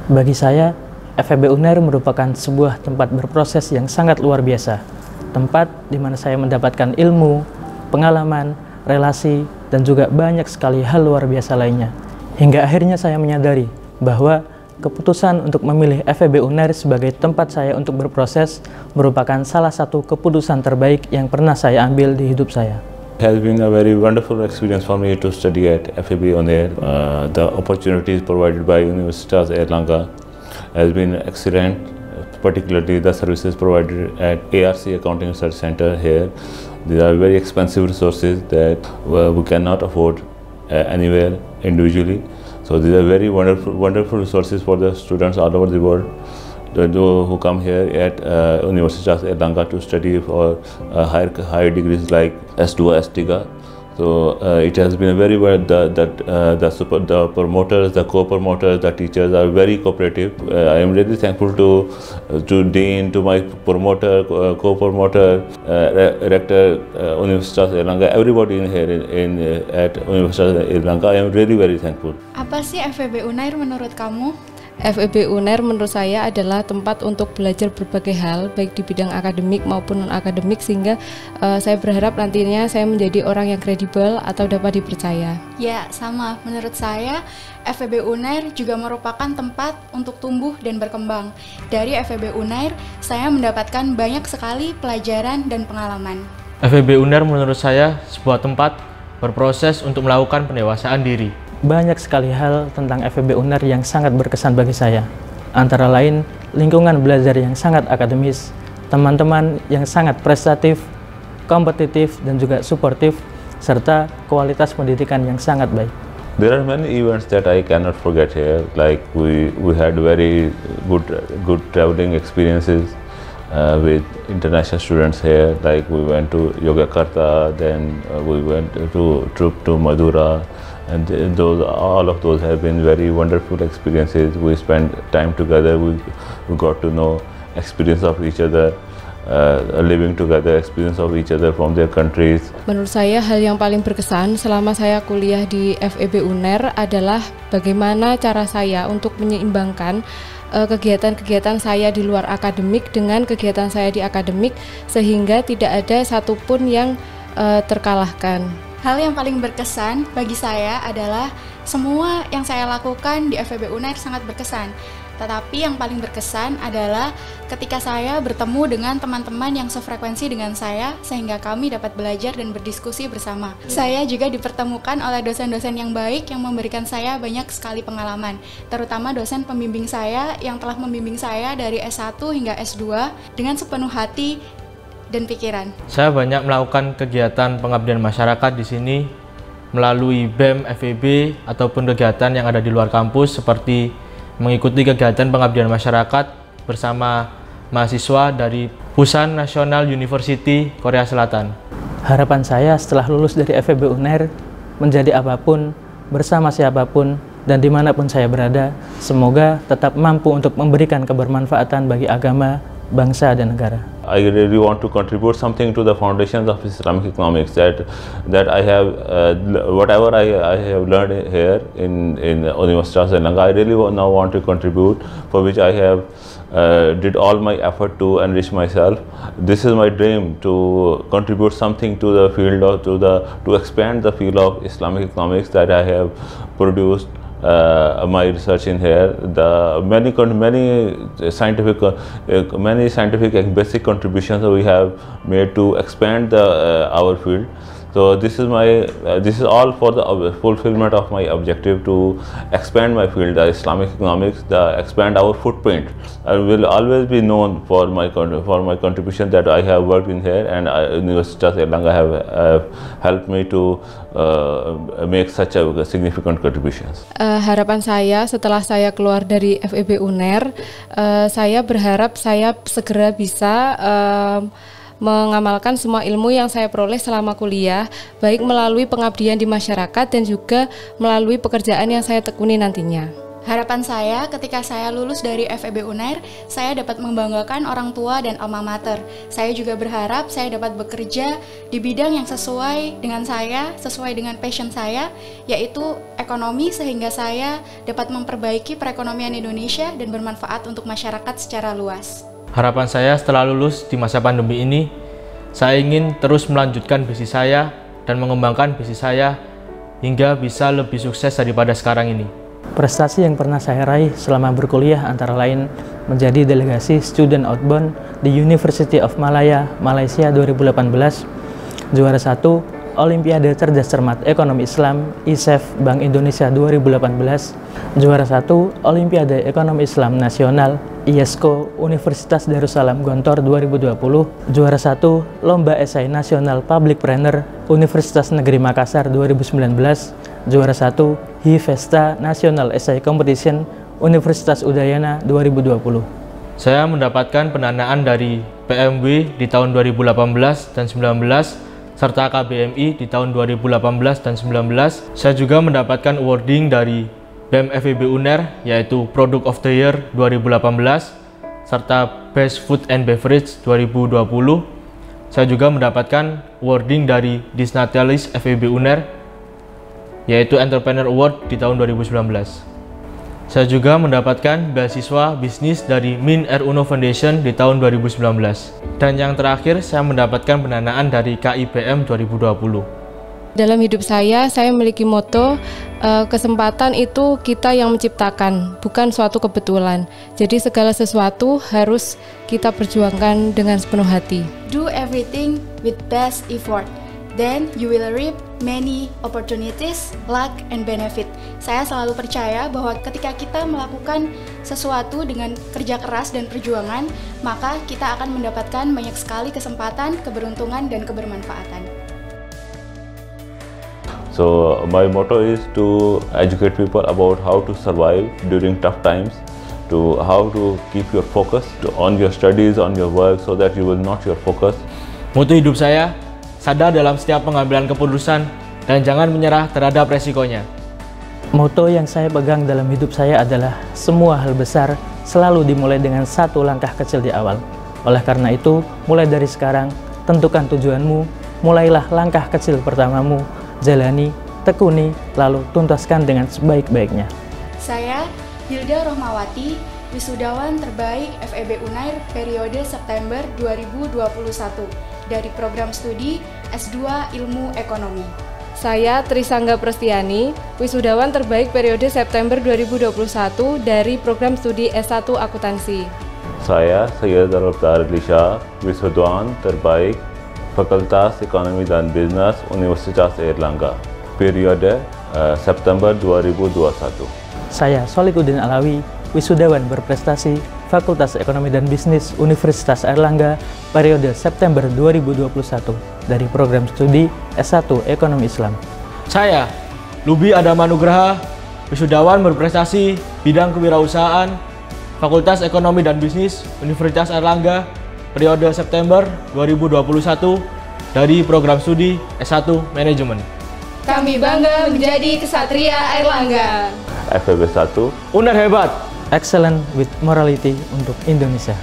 Bagi saya, FEB UNER merupakan sebuah tempat berproses yang sangat luar biasa. Tempat di mana saya mendapatkan ilmu, pengalaman, relasi, dan juga banyak sekali hal luar biasa lainnya. Hingga akhirnya saya menyadari bahwa keputusan untuk memilih FEB UNER sebagai tempat saya untuk berproses merupakan salah satu keputusan terbaik yang pernah saya ambil di hidup saya. It has been a very wonderful experience for me to study at FEB UNER. The opportunities provided by Universitas Airlangga has been excellent, particularly the services provided at ARC Accounting Research Center here. These are very expensive resources that we cannot afford anywhere individually. So these are very wonderful resources for the students all over the world who come here at Universitas Airlangga to study for higher degrees like S2, S3. So it has been very well. The promoters, the co-promoters, the teachers are very cooperative. I am really thankful to Dean, to my promoter, co-promoter, rector, Universitas Airlangga, everybody in here at Universitas Airlangga. I am really very thankful. Apa sih FEB UNER menurut kamu? FEB UNER menurut saya adalah tempat untuk belajar berbagai hal, baik di bidang akademik maupun non-akademik, sehingga saya berharap nantinya saya menjadi orang yang kredibel atau dapat dipercaya. Ya, sama. Menurut saya, FEB UNER juga merupakan tempat untuk tumbuh dan berkembang. Dari FEB UNER, saya mendapatkan banyak sekali pelajaran dan pengalaman. FEB UNER menurut saya sebuah tempat berproses untuk melakukan pendewasaan diri. Banyak sekali hal tentang FEB UNER yang sangat berkesan bagi saya. Antara lain, lingkungan belajar yang sangat akademis, teman-teman yang sangat prestatif, kompetitif, dan juga suportif, serta kualitas pendidikan yang sangat baik. There are many events that I cannot forget here. Like we had very good traveling experiences with international students here. Like we went to Yogyakarta, then we went to trip to Madura. And all of those have been very wonderful experiences. We spent time together, we got to know experience of each other, living together, experience of each other from their countries. Menurut saya hal yang paling berkesan selama saya kuliah di FEB UNER adalah bagaimana cara saya untuk menyeimbangkan kegiatan-kegiatan saya di luar akademik dengan kegiatan saya di akademik, sehingga tidak ada satupun yang terkalahkan. Hal yang paling berkesan bagi saya adalah semua yang saya lakukan di FEB UNER sangat berkesan. Tetapi yang paling berkesan adalah ketika saya bertemu dengan teman-teman yang sefrekuensi dengan saya, sehingga kami dapat belajar dan berdiskusi bersama. Saya juga dipertemukan oleh dosen-dosen yang baik yang memberikan saya banyak sekali pengalaman, terutama dosen pembimbing saya yang telah membimbing saya dari S1 hingga S2 dengan sepenuh hati dan pikiran. Saya banyak melakukan kegiatan pengabdian masyarakat di sini melalui BEM, FEB, ataupun kegiatan yang ada di luar kampus, seperti mengikuti kegiatan pengabdian masyarakat bersama mahasiswa dari Busan National University, Korea Selatan. Harapan saya setelah lulus dari FEB UNER, menjadi apapun, bersama siapapun, dan dimanapun saya berada, semoga tetap mampu untuk memberikan kebermanfaatan bagi agama, bangsa, dan negara. I really want to contribute something to the foundations of Islamic economics. That I have whatever I have learned here in Universitas Airlangga, I really now want to contribute, for which I have did all my effort to enrich myself. This is my dream, to contribute something to the field of to expand the field of Islamic economics that I have produced. My research in here, many scientific and basic contributions that we have made to expand our field. So this is all for the fulfillment of my objective to expand my field, the Islamic economics, expand our footprint. I will always be known for my contribution that I have worked in here, and Universitas Airlangga have helped me to make such a significant contributions. Harapan saya setelah saya keluar dari FEB UNER, saya berharap saya segera bisa mengamalkan semua ilmu yang saya peroleh selama kuliah, baik melalui pengabdian di masyarakat dan juga melalui pekerjaan yang saya tekuni nantinya. Harapan saya ketika saya lulus dari FEB UNER, saya dapat membanggakan orang tua dan alma mater. Saya juga berharap saya dapat bekerja di bidang yang sesuai dengan saya, sesuai dengan passion saya, yaitu ekonomi, sehingga saya dapat memperbaiki perekonomian Indonesia dan bermanfaat untuk masyarakat secara luas. Harapan saya setelah lulus di masa pandemi ini, saya ingin terus melanjutkan bisnis saya dan mengembangkan bisnis saya hingga bisa lebih sukses daripada sekarang ini. Prestasi yang pernah saya raih selama berkuliah antara lain menjadi delegasi Student Outbound di University of Malaya, Malaysia 2018, juara 1 Olimpiade Cerdas Cermat Ekonomi Islam ISEF Bank Indonesia 2018, juara 1 Olimpiade Ekonomi Islam Nasional IESCO Universitas Darussalam Gontor 2020, juara 1 Lomba Esai Nasional Public Planner Universitas Negeri Makassar 2019, juara 1 Hivesta National Essay Competition Universitas Udayana 2020. Saya mendapatkan pendanaan dari PMW di tahun 2018 dan 19 serta KBMI di tahun 2018 dan 19. Saya juga mendapatkan awarding dari BEM FEB UNER yaitu Product of the Year 2018 serta Best Food and Beverage 2020. Saya juga mendapatkan awarding dari Disnatalis FEB UNER yaitu Entrepreneur Award di tahun 2019. Saya juga mendapatkan beasiswa bisnis dari Min Uno Foundation di tahun 2019. Dan yang terakhir, saya mendapatkan pendanaan dari KIBM 2020. Dalam hidup saya memiliki moto, kesempatan itu kita yang menciptakan, bukan suatu kebetulan. Jadi segala sesuatu harus kita perjuangkan dengan sepenuh hati. Do everything with best effort. Then you will reap many opportunities, luck, and benefit. Saya selalu percaya bahwa ketika kita melakukan sesuatu dengan kerja keras dan perjuangan, maka kita akan mendapatkan banyak sekali kesempatan, keberuntungan, dan kebermanfaatan. So my motto is to educate people about how to survive during tough times, to how to keep your focus on your studies, on your work, so that you will not your focus. Moto hidup saya, sadar dalam setiap pengambilan keputusan dan jangan menyerah terhadap resikonya. Moto yang saya pegang dalam hidup saya adalah semua hal besar selalu dimulai dengan satu langkah kecil di awal. Oleh karena itu, mulai dari sekarang, tentukan tujuanmu, mulailah langkah kecil pertamamu, jalani, tekuni, lalu tuntaskan dengan sebaik-baiknya. Saya, Hilda Rohmawati, wisudawan terbaik FEB UNER periode September 2021 dari program studi S2 Ilmu Ekonomi. Saya Trisangga Prestiani, wisudawan terbaik periode September 2021 dari program studi S1 Akuntansi. Saya Syed Alabdar Lisha, wisudawan terbaik Fakultas Ekonomi dan Bisnis Universitas Airlangga periode September 2021. Saya Solikudin Alawi, wisudawan berprestasi Fakultas Ekonomi dan Bisnis Universitas Airlangga periode September 2021 dari program studi S1 Ekonomi Islam. Saya, Lubi Adama Nugraha, wisudawan berprestasi bidang kewirausahaan Fakultas Ekonomi dan Bisnis Universitas Airlangga periode September 2021 dari program studi S1 Manajemen. Kami bangga menjadi kesatria Airlangga. FEB 1 UNER hebat! Excellent with morality untuk Indonesia.